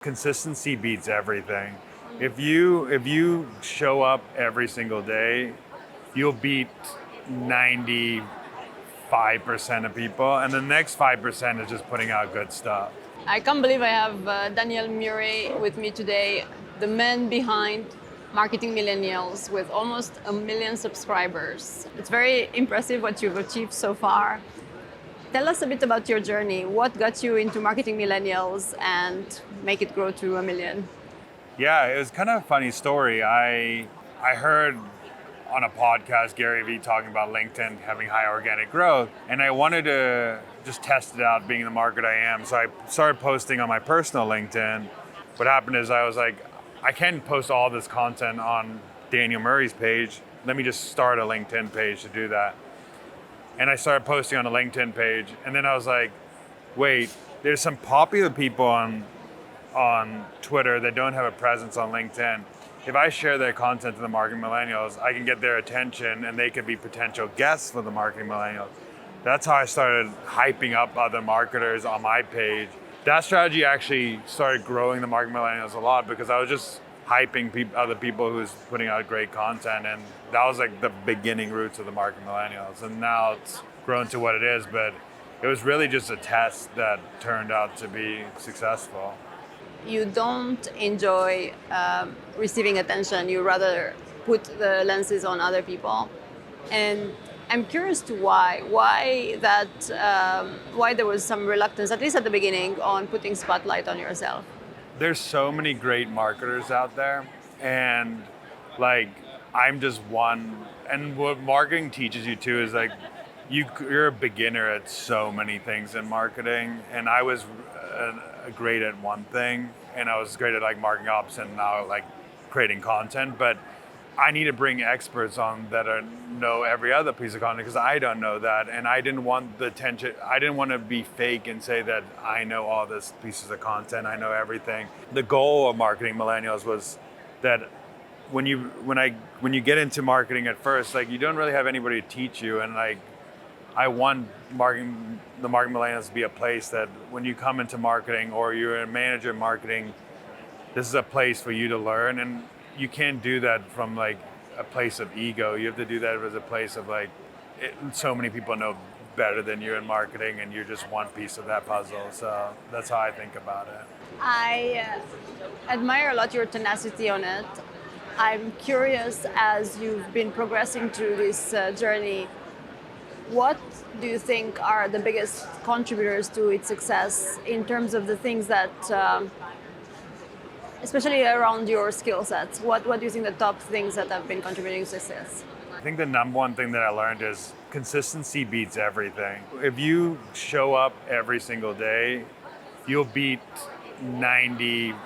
Consistency beats everything. If you show up every single day, you'll beat 95% of people, and the next 5% is just putting out good stuff. I can't believe I have Daniel Murray with me today, the man behind Marketing Millennials with almost 1 million subscribers. It's very impressive what you've achieved so far. Tell us a bit about your journey. What got you into Marketing Millennials and make it grow to 1 million? Yeah, it was kind of a funny story. I heard on a podcast Gary Vee talking about LinkedIn having high organic growth, and I wanted to just test it out being the market I am. So I started posting on my personal LinkedIn. What happened is I was like, I can't post all this content on Daniel Murray's page. Let me just start a LinkedIn page to do that. And I started posting on a LinkedIn page, and then I was like, wait, there's some popular people on Twitter that don't have a presence on LinkedIn. If I share their content to the Marketing Millennials, I can get their attention and they could be potential guests for the Marketing Millennials. That's how I started hyping up other marketers on my page. That strategy actually started growing the Marketing Millennials a lot because I was just hyping other people who's putting out great content, and that was like the beginning roots of the Marketing Millennials. And now it's grown to what it is, but it was really just a test that turned out to be successful. You don't enjoy receiving attention. You rather put the lenses on other people. And I'm curious to why there was some reluctance, at least at the beginning, on putting spotlight on yourself. There's so many great marketers out there, and like I'm just one. And what marketing teaches you too is like you're a beginner at so many things in marketing, and I was great at one thing, and I was great at like marketing ops and now like creating content, but I need to bring experts on that know every other piece of content because I don't know that, and I didn't want the attention. I didn't want to be fake and say that I know all this pieces of content. I know everything. The goal of Marketing Millennials was that when you get into marketing at first, like you don't really have anybody to teach you, and like I want the Marketing Millennials to be a place that when you come into marketing or you're a manager in marketing, this is a place for you to learn, and you can't do that from like a place of ego. You have to do that as a place of like, so many people know better than you in marketing, and you're just one piece of that puzzle. So that's how I think about it. I admire a lot your tenacity on it. I'm curious, as you've been progressing through this journey, what do you think are the biggest contributors to its success in terms of the things that, especially around your skill sets, what do you think the top things that have been contributing to success? I think the number one thing that I learned is consistency beats everything. If you show up every single day, you'll beat 95%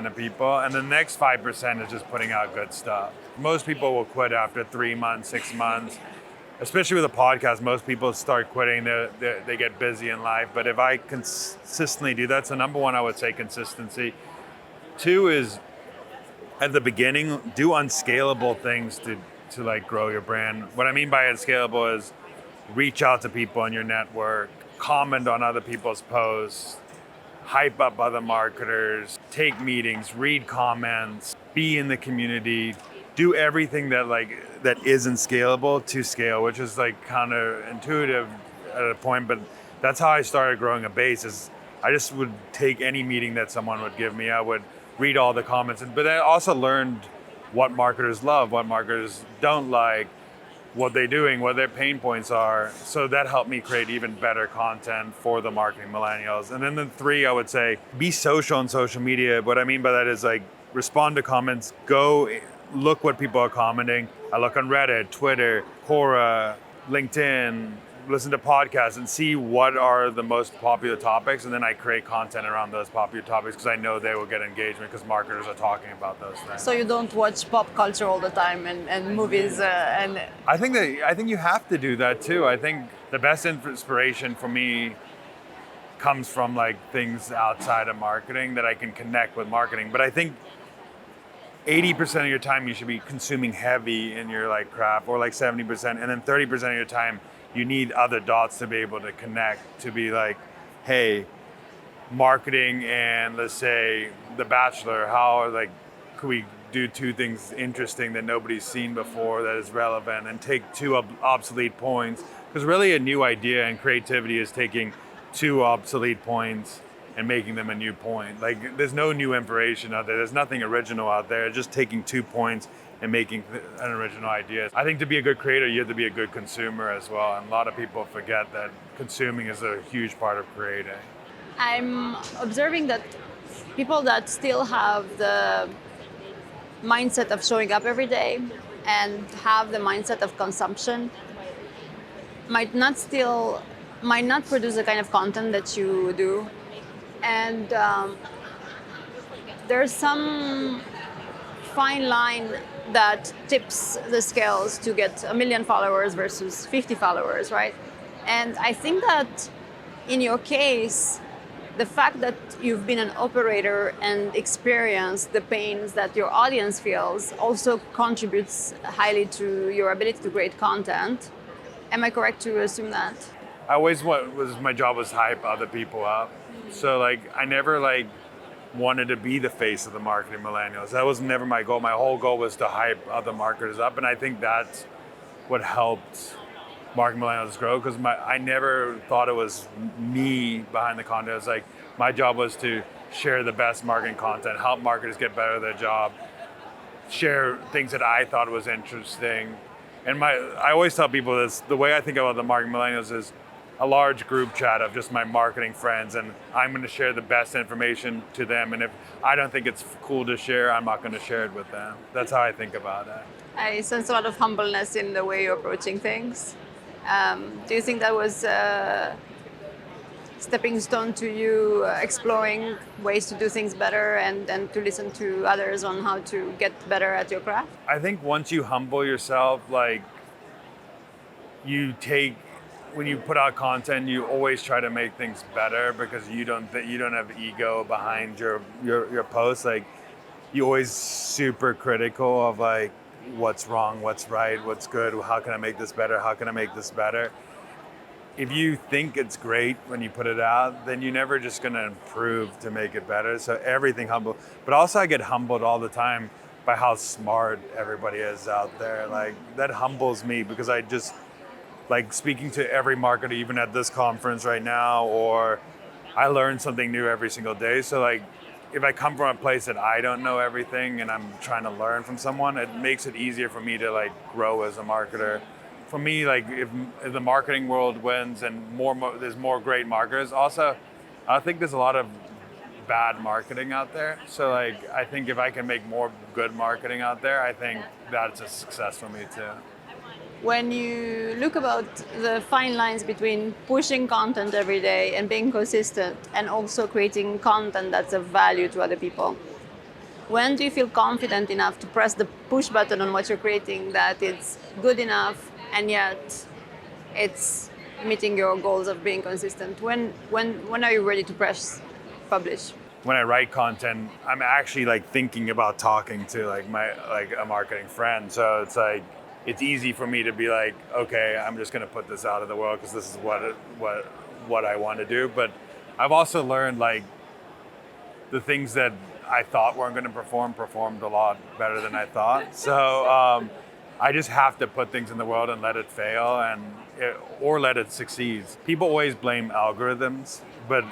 of people, and the next 5% is just putting out good stuff. Most people will quit after 3 months, 6 months. Especially with a podcast, most people start quitting, they get busy in life. But if I consistently do that, so number one, I would say consistency. Two is at the beginning, do unscalable things to like grow your brand. What I mean by unscalable is reach out to people in your network, comment on other people's posts, hype up other marketers, take meetings, read comments, be in the community, do everything that isn't scalable to scale, which is like counterintuitive at a point, but that's how I started growing a base. Is I just would take any meeting that someone would give me. I would read all the comments, but I also learned what marketers love, what marketers don't like, what they're doing, what their pain points are. So that helped me create even better content for the Marketing Millennials. And then the three, I would say, be social on social media. What I mean by that is like respond to comments, go look what people are commenting. I look on Reddit, Twitter, Quora, LinkedIn, listen to podcasts and see what are the most popular topics, and then I create content around those popular topics because I know they will get engagement because marketers are talking about those things. So you don't watch pop culture all the time and movies and... I think you have to do that too. I think the best inspiration for me comes from like things outside of marketing that I can connect with marketing. But I think 80% of your time you should be consuming heavy in your like craft, or like 70%, and then 30% of your time you need other dots to be able to connect, to be like, hey, marketing and let's say The Bachelor, how like could we do two things interesting that nobody's seen before that is relevant and take two obsolete points? Because really a new idea and creativity is taking two obsolete points and making them a new point. Like there's no new information out there. There's nothing original out there. Just taking 2 points and making an original idea. I think to be a good creator, you have to be a good consumer as well. And a lot of people forget that consuming is a huge part of creating. I'm observing that people that still have the mindset of showing up every day and have the mindset of consumption might not produce the kind of content that you do. And there's some fine line that tips the scales to get 1 million followers versus 50 followers, right? And I think that in your case, the fact that you've been an operator and experienced the pains that your audience feels also contributes highly to your ability to create content. Am I correct to assume that? I always my job was to hype other people up. So like I never like wanted to be the face of the Marketing Millennials. That was never my goal. My whole goal was to hype other marketers up, and I think that's what helped Marketing Millennials grow, because I never thought it was me behind the content. It was like my job was to share the best marketing content, help marketers get better at their job, share things that I thought was interesting. And I always tell people this, the way I think about the Marketing Millennials is a large group chat of just my marketing friends, and I'm going to share the best information to them. And if I don't think it's cool to share, I'm not going to share it with them. That's how I think about it. I sense a lot of humbleness in the way you're approaching things. Do you think that was a stepping stone to you exploring ways to do things better and to listen to others on how to get better at your craft? I think once you humble yourself, like when you put out content, you always try to make things better, because you don't have ego behind your posts. Like you always super critical of like what's wrong, what's right, what's good, how can I make this better, how can I make this better. If you think it's great when you put it out, then you're never just going to improve to make it better. So everything humble. But also I get humbled all the time by how smart everybody is out there. Like that humbles me, because I just like speaking to every marketer, even at this conference right now, or I learn something new every single day. So like if I come from a place that I don't know everything and I'm trying to learn from someone, it makes it easier for me to like grow as a marketer. For me, like if the marketing world wins and there's more great marketers, also I think there's a lot of bad marketing out there. So like I think if I can make more good marketing out there, I think that's a success for me too. When you look about the fine lines between pushing content every day and being consistent, and also creating content that's of value to other people, when do you feel confident enough to press the push button on what you're creating, that it's good enough and yet it's meeting your goals of being consistent? When are you ready to press publish? When I write content, I'm actually like thinking about talking to like a marketing friend. So it's like it's easy for me to be like, okay, I'm just going to put this out of the world because this is what I want to do. But I've also learned like the things that I thought weren't going to performed a lot better than I thought. So I just have to put things in the world and let it fail or let it succeed. People always blame algorithms, but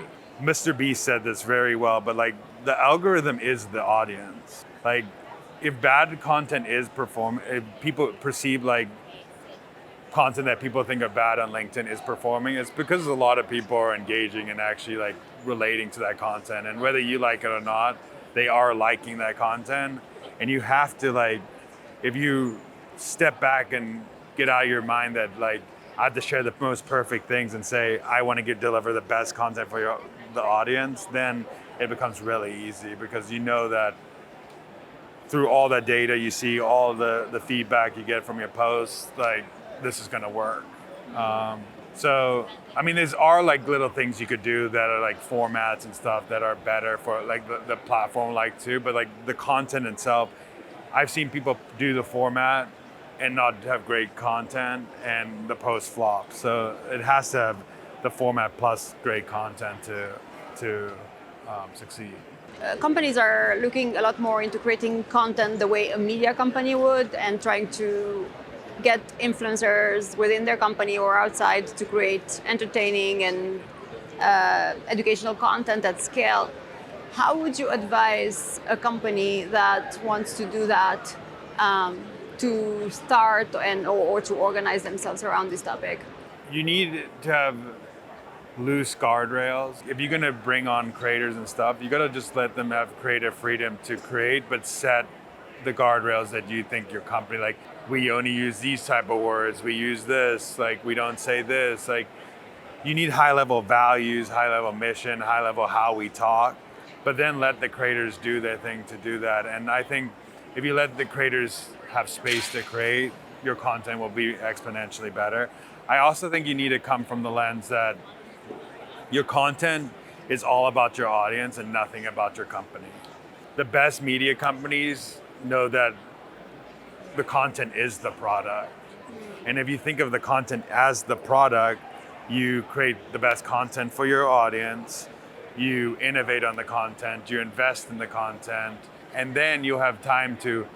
Mr. Beast said this very well, but like the algorithm is the audience. Like if bad content is if people perceive like content that people think are bad on LinkedIn is performing, it's because a lot of people are engaging and actually like relating to that content. And whether you like it or not, they are liking that content. And you have to like, if you step back and get out of your mind that like, I have to share the most perfect things and say, I want to deliver the best content for the audience, then it becomes really easy, because you know that through all that data you see, all the feedback you get from your posts, like this is going to work. So, I mean, there are like little things you could do that are like formats and stuff that are better for like the platform like too, but like the content itself, I've seen people do the format and not have great content and the post flop. So it has to have the format plus great content to to succeed. Companies are looking a lot more into creating content the way a media company would and trying to get influencers within their company or outside to create entertaining and educational content at scale. How would you advise a company that wants to do that to start or to organize themselves around this topic? You need to have loose guardrails. If you're gonna bring on creators and stuff, you gotta just let them have creative freedom to create, but set the guardrails that you think your company, like, we only use these type of words, we use this, like, we don't say this. Like, you need high level values, high level mission, high level how we talk, but then let the creators do their thing to do that. And I think if you let the creators have space to create, your content will be exponentially better. I also think you need to come from the lens that your content is all about your audience and nothing about your company. The best media companies know that the content is the product. And if you think of the content as the product, you create the best content for your audience, you innovate on the content, you invest in the content, and then you'll have time to,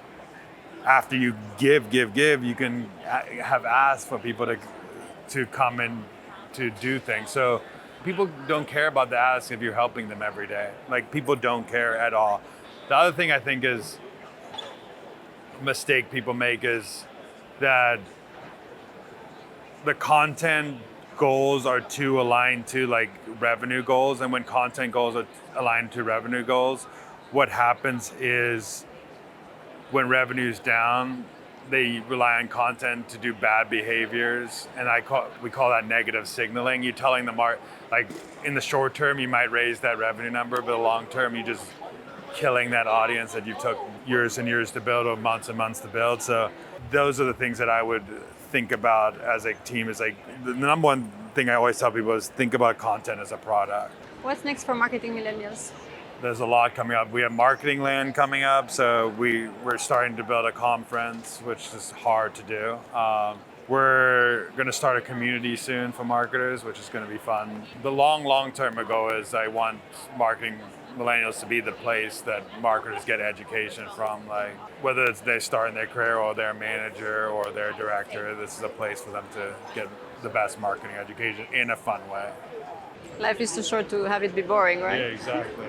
after you give, you can have asked for people to come and to do things. So people don't care about the ask if you're helping them every day. Like, people don't care at all. The other thing I think is mistake people make is that the content goals are too aligned to like revenue goals, and when content goals are aligned to revenue goals, what happens is when revenue's down, they rely on content to do bad behaviors, and we call that negative signaling. You're telling the like, in the short term you might raise that revenue number, but the long term you just killing that audience that you took years and years to build or months and months to build. So those are the things that I would think about as a team. Is like, the number one thing I always tell people is think about content as a product. What's next for Marketing Millennials? There's a lot coming up. We have Marketing Land coming up, so we're starting to build a conference, which is hard to do. We're going to start a community soon for marketers, which is going to be fun. The long term goal is I want Marketing Millennials to be the place that marketers get education from. Like, whether it's they start in their career or their manager or their director, this is a place for them to get the best marketing education in a fun way. Life is too short to have it be boring, right? Yeah, exactly.